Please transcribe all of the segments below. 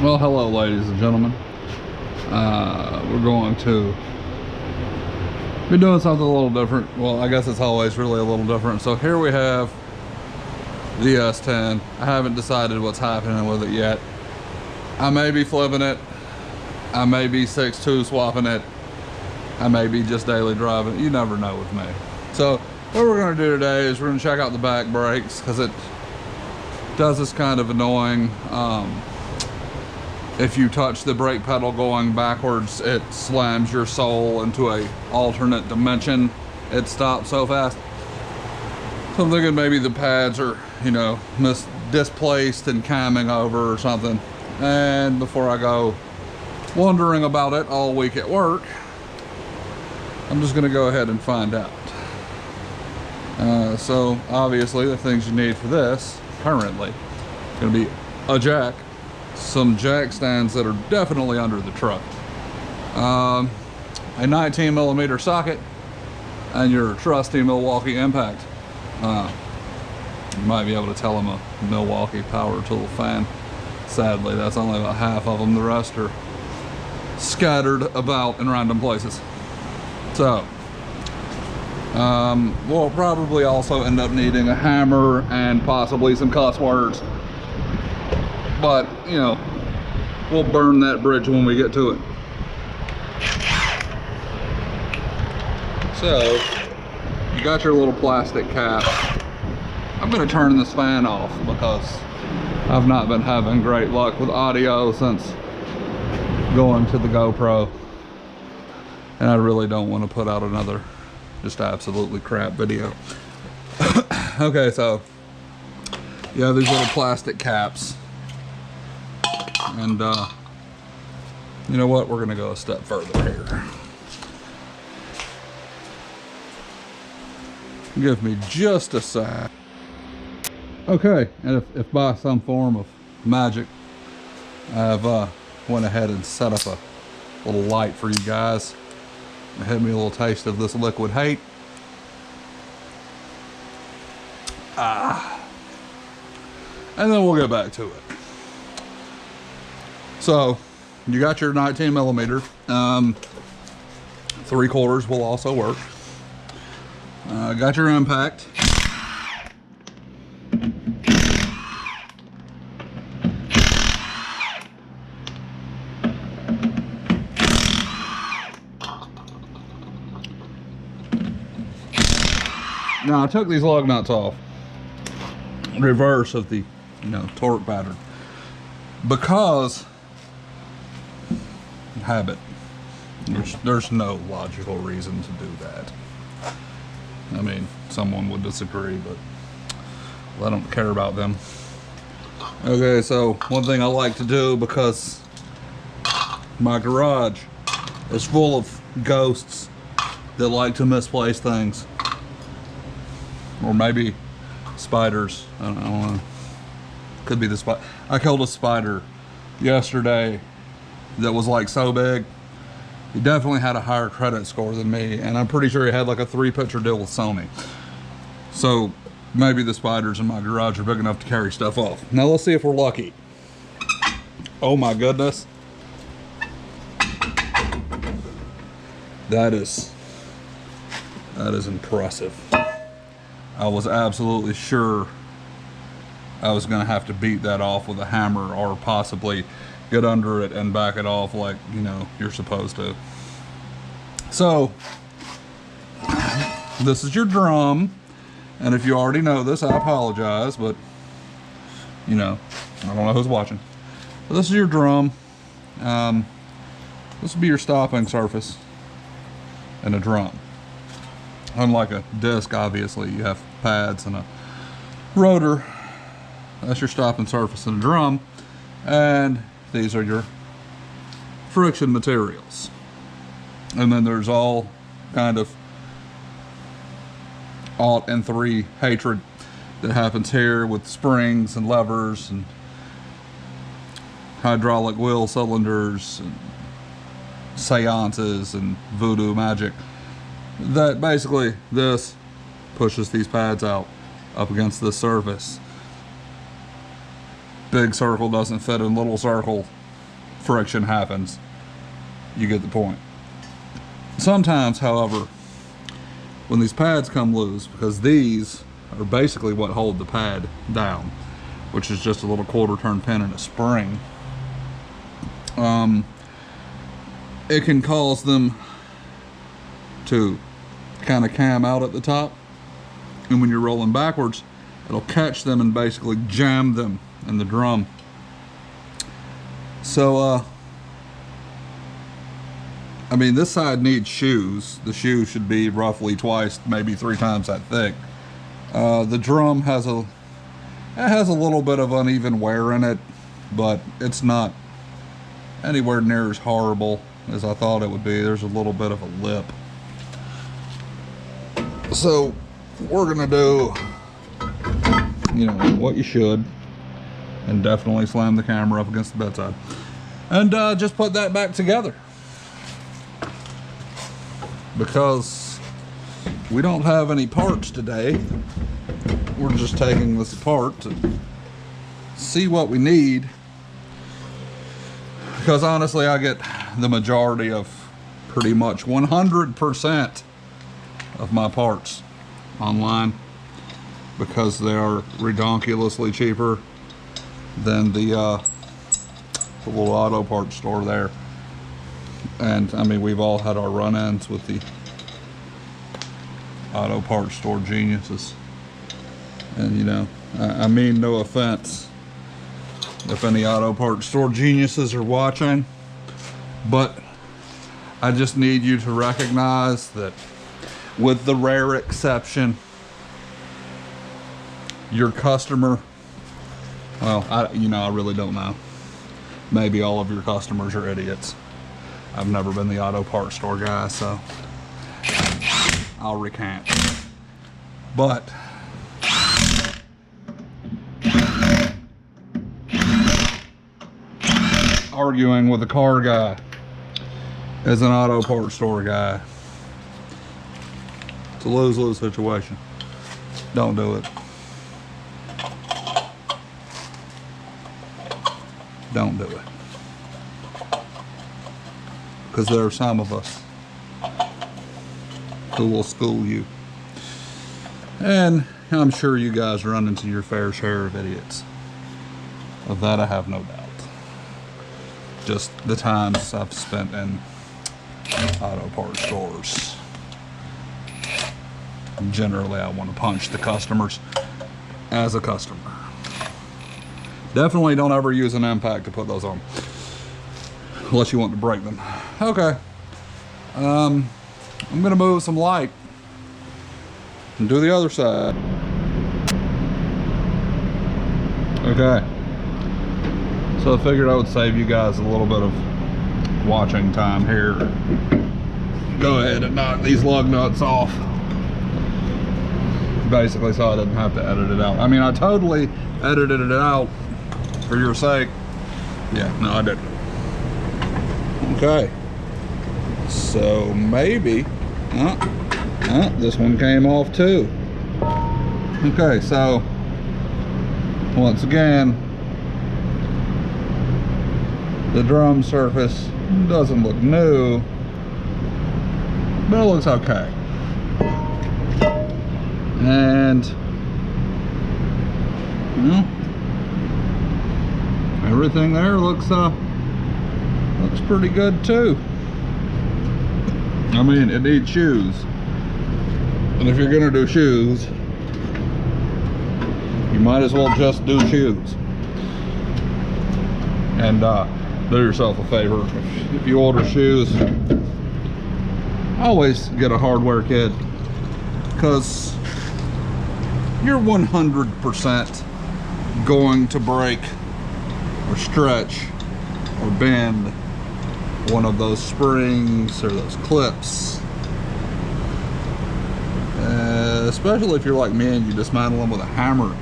Well, hello ladies and gentlemen. We're going to be doing something a little different. Well, I guess it's always really a little different. So here we have the S10. I haven't decided what's happening with it yet. I may be flipping it. I may be 6.2 swapping it. I may be just daily driving. You never know with me. So what we're going to do today is we're going to check out the back brakes, because it does this kind of annoying if you touch the brake pedal going backwards, it slams your soul into a alternate dimension. It stops so fast. So I'm thinking maybe the pads are, you know, displaced and camming over or something. And before I go wondering about it all week at work, I'm just gonna go ahead and find out. So obviously the things you need for this currently is gonna be a jack, some jack stands that are definitely under the truck, a 19mm socket, and your trusty Milwaukee impact. You might be able to tell them a Milwaukee power tool fan. Sadly, that's only about half of them. The rest are scattered about in random places. So we'll probably also end up needing a hammer and possibly some cuss words, but you know, we'll burn that bridge when we get to it. So you got your little plastic cap. I'm going to turn this fan off because I've not been having great luck with audio since going to the GoPro, and I really don't want to put out another just absolutely crap video. Okay, so you have these little plastic caps, and you know what, we're gonna go a step further here. Give me just a sec. Okay, and if by some form of magic I've went ahead and set up a little light for you guys, it had me a little taste of this liquid hate. And then we'll get back to it. So you got your 19mm, 3/4 will also work. Got your impact. Now I took these lug nuts off, reverse of the, you know, torque pattern, because habit. There's no logical reason to do that. I mean, someone would disagree, but I don't care about them. Okay, so one thing I like to do, because my garage is full of ghosts that like to misplace things, or maybe spiders. I don't know. Could be the spider. I killed a spider yesterday that was like so big. He definitely had a higher credit score than me, and I'm pretty sure he had like a 3-picture deal with Sony. So maybe the spiders in my garage are big enough to carry stuff off. Now let's see if we're lucky. Oh my goodness. That is impressive. I was absolutely sure I was gonna have to beat that off with a hammer, or possibly get under it and back it off like, you know, you're supposed to. So this is your drum, and if you already know this, I apologize, but you know, I don't know who's watching. But this is your drum. This will be your stopping surface in a drum. Unlike a disc, obviously, you have pads and a rotor. That's your stopping surface in a drum. And these are your friction materials. And then there's all kind of alt and 3 hatred that happens here with springs and levers and hydraulic wheel cylinders and seances and voodoo magic. That basically, this pushes these pads out up against the surface. Big circle doesn't fit in little circle. friction happens. You get the point. Sometimes, however, when these pads come loose, because these are basically what hold the pad down, which is just a little quarter turn pin and a spring, it can cause them to kind of cam out at the top, and when you're rolling backwards, it'll catch them and basically jam them in the drum. So I mean, this side needs shoes. The shoe should be roughly twice, maybe 3 times that thick. The drum has a little bit of uneven wear in it, but it's not anywhere near as horrible as I thought it would be. There's a little bit of a lip. So we're gonna do, you know, what you should, and definitely slam the camera up against the bedside, and just put that back together, because we don't have any parts today. We're just taking this apart to see what we need, because honestly I get the majority of pretty much 100% of my parts online, because they are redonkulously cheaper than the little auto parts store there. And I mean, we've all had our run-ins with the auto parts store geniuses, and you know, I mean no offense if any auto parts store geniuses are watching, but I just need you to recognize that, with the rare exception, your customer, well, I really don't know. Maybe all of your customers are idiots. I've never been the auto parts store guy, so I'll recant. But arguing with a car guy as an auto parts store guy, it's a lose-lose situation. Don't do it. Don't do it. Because there are some of us who will school you. And I'm sure you guys run into your fair share of idiots. Of that I have no doubt. Just the times I've spent in auto parts stores. Generally, I want to punch the customers as a customer. Definitely don't ever use an impact to put those on, unless you want to break them. Okay. I'm gonna move some light and do the other side. Okay. So I figured I would save you guys a little bit of watching time here. Go ahead and knock these lug nuts off. Basically, so I didn't have to edit it out. I mean, I totally edited it out for your sake. Yeah, no, I didn't. Okay. So maybe, this one came off too. Okay, so once again, the drum surface doesn't look new, but it looks okay. And you know, everything there looks pretty good too. I mean, it needs shoes, and if you're gonna do shoes, you might as well just do shoes. And do yourself a favor, if you order shoes, always get a hardware kit, because you're 100% going to break or stretch or bend one of those springs or those clips, especially if you're like me and you dismantle them with a hammer.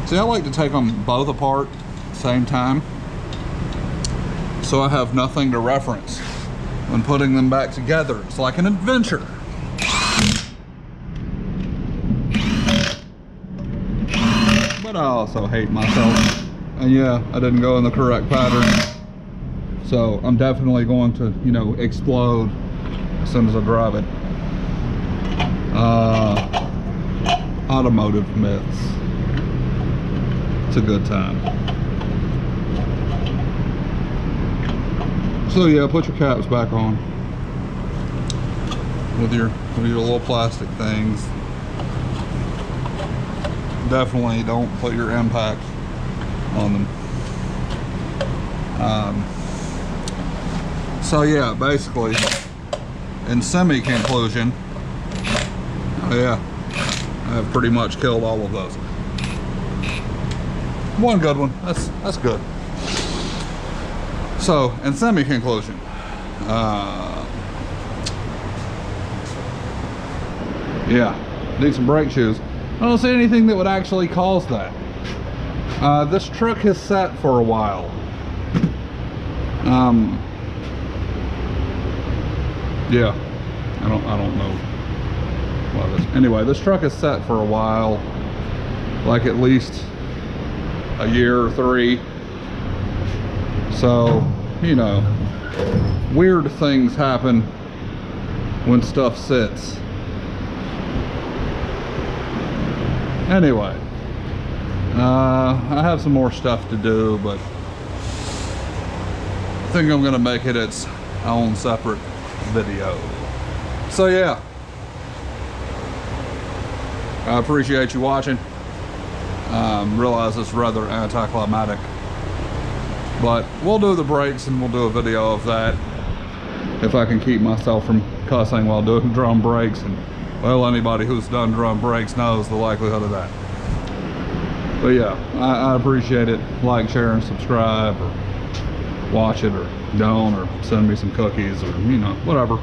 See, I like to take them both apart at the same time, so I have nothing to reference when putting them back together. It's like an adventure. But I also hate myself. And yeah, I didn't go in the correct pattern. So I'm definitely going to, you know, explode as soon as I drive it. Automotive myths. It's a good time. So yeah, put your caps back on with your little plastic things. Definitely don't put your impact on them. So yeah, basically, in semi-conclusion, oh yeah, I've pretty much killed all of those. One good one. That's good. So, in semi-conclusion, yeah, need some brake shoes. I don't see anything that would actually cause that. This truck has sat for a while. Yeah, I don't know. Anyway, this truck has sat for a while, like at least a year or 3. So, you know, weird things happen when stuff sits. Anyway, I have some more stuff to do, but I think I'm gonna make it its own separate video. So yeah, I appreciate you watching. Realize it's rather anticlimactic, but we'll do the brakes and we'll do a video of that if I can keep myself from cussing while doing drum brakes. And well, anybody who's done drum brakes knows the likelihood of that. But yeah, I appreciate it. Like, share, and subscribe, or watch it, or don't, or send me some cookies, or you know, whatever.